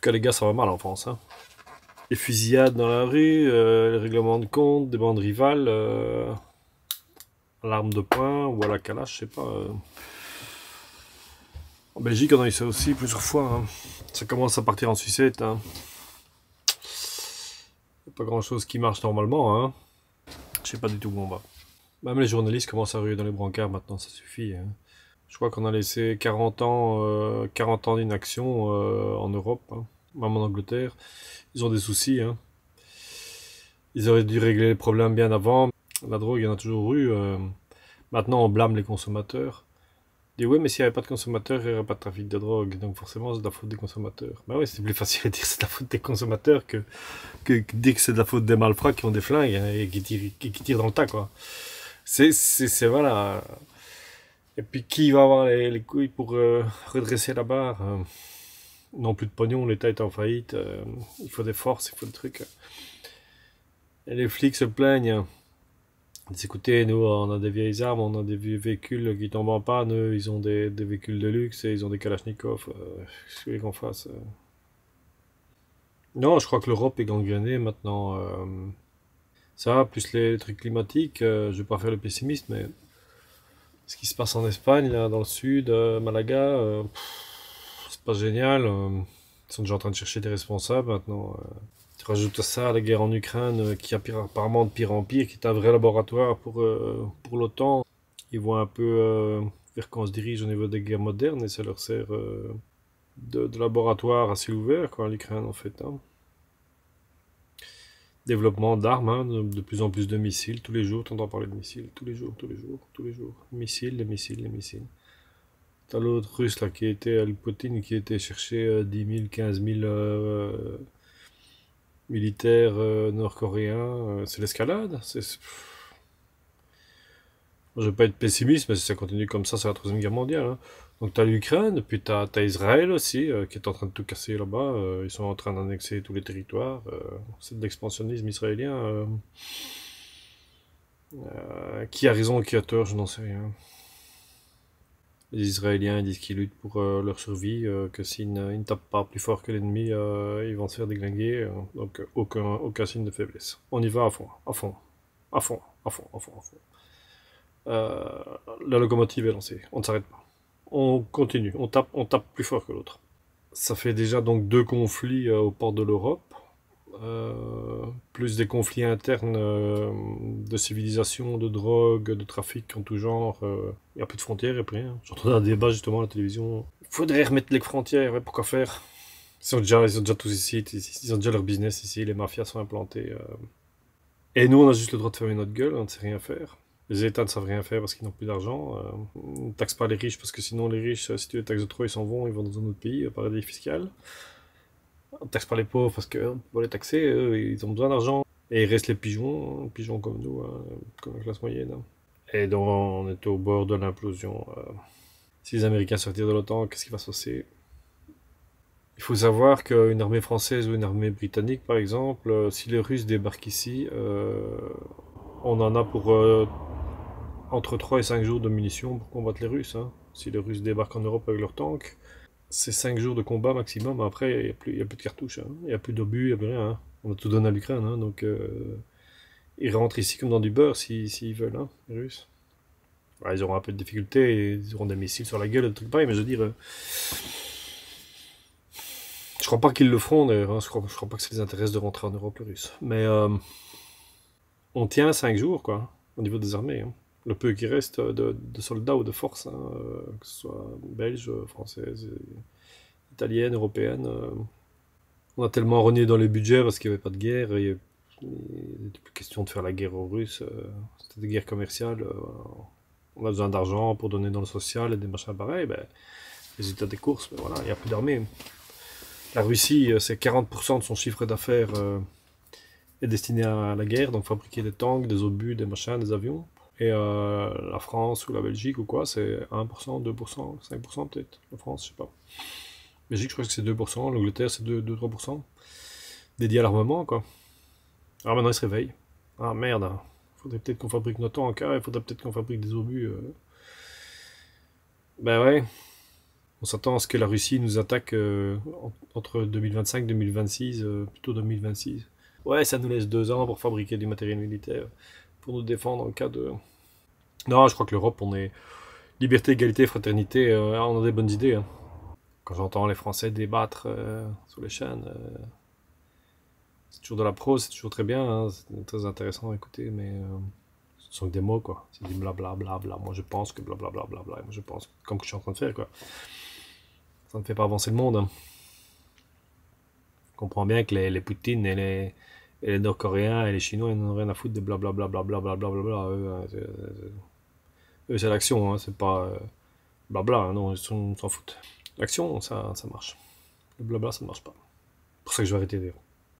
tout cas, les gars, ça va mal en France. Hein. Les fusillades dans la rue, les règlements de compte, des bandes rivales, à l'arme de poing ou à la calache, je sais pas. En Belgique, on a eu ça aussi plusieurs fois. Hein. Ça commence à partir en sucette. Hein. Y a pas grand chose qui marche normalement. Hein. Je sais pas du tout où on va. Même les journalistes commencent à ruer dans les brancards maintenant, ça suffit. Hein. Je crois qu'on a laissé 40 ans d'inaction en Europe, hein. Même en Angleterre. Ils ont des soucis. Hein. Ils auraient dû régler les problèmes bien avant. La drogue, il y en a toujours eu. Maintenant, on blâme les consommateurs. On dit, ouais, mais s'il n'y avait pas de consommateurs, il n'y aurait pas de trafic de drogue. Donc forcément, c'est de la faute des consommateurs. Ben oui, c'est plus facile à dire que c'est de la faute des consommateurs que dire que c'est de la faute des malfrats qui ont des flingues hein, et qui tirent dans le tas, quoi. Voilà. Et puis, qui va avoir les couilles pour redresser la barre non plus de pognon, l'État est en faillite. Il faut des forces, il faut des trucs. Et les flics se plaignent. Écoutez, nous, on a des vieilles armes, on a des vieux véhicules qui tombent en panne, eux, ils ont des véhicules de luxe et ils ont des Kalachnikov. Qu'est-ce que vous voulez qu'on fasse Non, je crois que l'Europe est gangrénée maintenant. Ça, plus les trucs climatiques, je vais pas faire le pessimiste, mais ce qui se passe en Espagne, là, dans le sud, Malaga, c'est pas génial. Ils sont déjà en train de chercher des responsables maintenant. Tu rajoutes à ça la guerre en Ukraine qui a apparemment de pire en pire, qui est un vrai laboratoire pour l'OTAN. Ils voient un peu vers quoi on se dirige au niveau des guerres modernes et ça leur sert de laboratoire assez ouvert, quoi, l'Ukraine en fait. Hein. Développement d'armes, hein, de plus en plus de missiles. Tous les jours, tu entends parler de missiles. Tous les jours, tous les jours, tous les jours. Missiles, les missiles, les missiles. T'as l'autre russe là qui était, Poutine, qui était chercher 10 000, 15 000 militaires nord-coréens. C'est l'escalade. Je vais pas être pessimiste, mais si ça continue comme ça, c'est la Troisième Guerre mondiale. Hein. Donc t'as l'Ukraine, puis t'as Israël aussi, qui est en train de tout casser là-bas. Ils sont en train d'annexer tous les territoires. C'est de l'expansionnisme israélien. Qui a raison, qui a tort, je n'en sais rien. Les Israéliens disent qu'ils luttent pour leur survie, que s'ils ne tapent pas plus fort que l'ennemi, ils vont se faire déglinguer. Donc aucun signe de faiblesse. On y va à fond, à fond, à fond, à fond, à fond, à fond. Euh, la locomotive est lancée, on ne s'arrête pas. On continue, on tape plus fort que l'autre. Ça fait déjà donc 2 conflits aux portes de l'Europe, plus des conflits internes de civilisation, de drogue, de trafic en tout genre. Il n'y a plus de frontières et plus rien. J'entendais un débat justement à la télévision. Il faudrait remettre les frontières, ouais, pourquoi faire ils sont déjà tous ici, ils ont déjà leur business ici, les mafias sont implantées. Et nous, on a juste le droit de fermer notre gueule, on ne sait rien faire. Les États ne savent rien faire parce qu'ils n'ont plus d'argent. On ne taxe pas les riches parce que sinon les riches, si tu les taxes de trop, ils s'en vont, ils vont dans un autre pays, paradis fiscal. On ne taxe pas les pauvres parce que pour les taxer, eux, ils ont besoin d'argent. Et il reste les pigeons, pigeons comme nous, hein, comme la classe moyenne. Hein. Et donc on est au bord de l'implosion. Si les Américains sortent de l'OTAN, qu'est-ce qui va se passer? Il faut savoir qu'une armée française ou une armée britannique, par exemple, si les Russes débarquent ici, on en a pour entre 3 et 5 jours de munitions pour combattre les Russes. Hein. Si les Russes débarquent en Europe avec leurs tanks, c'est 5 jours de combat maximum. Après, il n'y a plus de cartouches. Hein. Il n'y a plus d'obus, il n'y a plus rien. Hein. On a tout donné à l'Ukraine. Hein. Donc, ils rentrent ici comme dans du beurre s'ils veulent, hein, les Russes. Ouais, ils auront un peu de difficultés, ils auront des missiles sur la gueule, des trucs pareils, mais je veux dire. Je crois pas qu'ils le feront d'ailleurs. Hein. Je crois pas que ça les intéresse de rentrer en Europe, les Russes. Mais on tient 5 jours, quoi, au niveau des armées. Hein. Le peu qui reste de soldats ou de forces, hein, que ce soit belges, françaises, italiennes, européennes. On a tellement renié dans les budgets parce qu'il n'y avait pas de guerre. Il n'était plus question de faire la guerre aux Russes. C'était des guerres commerciales. On a besoin d'argent pour donner dans le social et des machins pareils. Ben, résultat des courses, ben voilà, il n'y a plus d'armée. La Russie, c'est 40% de son chiffre d'affaires est destiné à la guerre, donc fabriquer des tanks, des obus, des machins, des avions. Et la France ou la Belgique ou quoi, c'est 1%, 2%, 5% peut-être. La France, je sais pas. Belgique, je crois que c'est 2%, l'Angleterre, c'est 2-3%. Dédié à l'armement, quoi. Alors maintenant, ils se réveillent. Ah merde, hein. Faudrait peut-être qu'on fabrique nos tanks, hein. Il faudrait peut-être qu'on fabrique des obus. Ben ouais. On s'attend à ce que la Russie nous attaque entre 2025 et 2026, plutôt 2026. Ouais, ça nous laisse 2 ans pour fabriquer du matériel militaire, pour nous défendre en cas de... Non, je crois que l'Europe, on est liberté, égalité, fraternité, on a des bonnes idées, hein. Quand j'entends les Français débattre sur les chaînes, c'est toujours de la prose, c'est toujours très bien, hein, c'est très intéressant à écouter, mais ce sont que des mots, quoi. C'est du blablabla, bla, bla, moi je pense que blablabla, bla, bla, moi je pense, comme que je suis en train de faire, quoi. Ça ne fait pas avancer le monde, hein. On comprend bien que les Poutines et les Nord-Coréens et les Chinois, ils n'ont rien à foutre de blablabla, blablabla, blablabla, eux, hein, eux, c'est l'action, hein, c'est pas blabla, hein, non, ils s'en foutent. L'action, ça marche. Le blabla, ça ne marche pas. C'est pour ça que je vais arrêter d'ailleurs.